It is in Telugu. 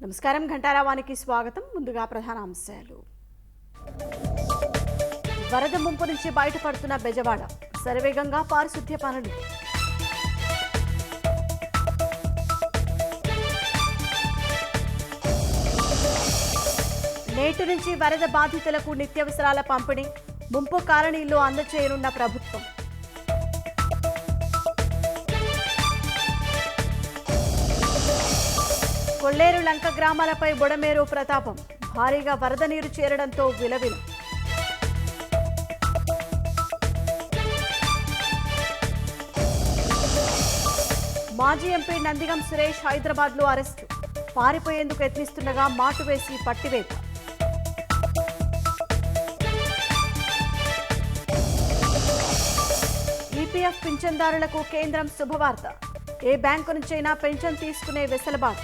నమస్కారం ఘంటారావానికి స్వాగతం. ముందుగా ప్రధాన అంశాలు. వరద ముంపు నుంచి బయటపడుతున్న బెజవాడ, శరవేగంగా పారిశుద్ధ్య పనులు. నేటి నుంచి వరద బాధితులకు నిత్యావసరాల పంపిణీ, ముంపు కాలనీల్లో అందజేయనున్న ప్రభుత్వం. కొల్లేరు లంక గ్రామాలపై బుడమేరు ప్రతాపం, భారీగా వరద నీరు చేరడంతో విలవిల. మాజీ ఎంపీ నందిగం సురేష్ హైదరాబాద్లో అరెస్టు, పారిపోయేందుకు యత్నిస్తుండగా మాటు వేసి పట్టివేత. ఈపీఎఫ్ పింఛన్దారులకు కేంద్రం శుభవార్త, ఏ బ్యాంకు నుంచైనా పెన్షన్ తీసుకునే వెసులుబాటు.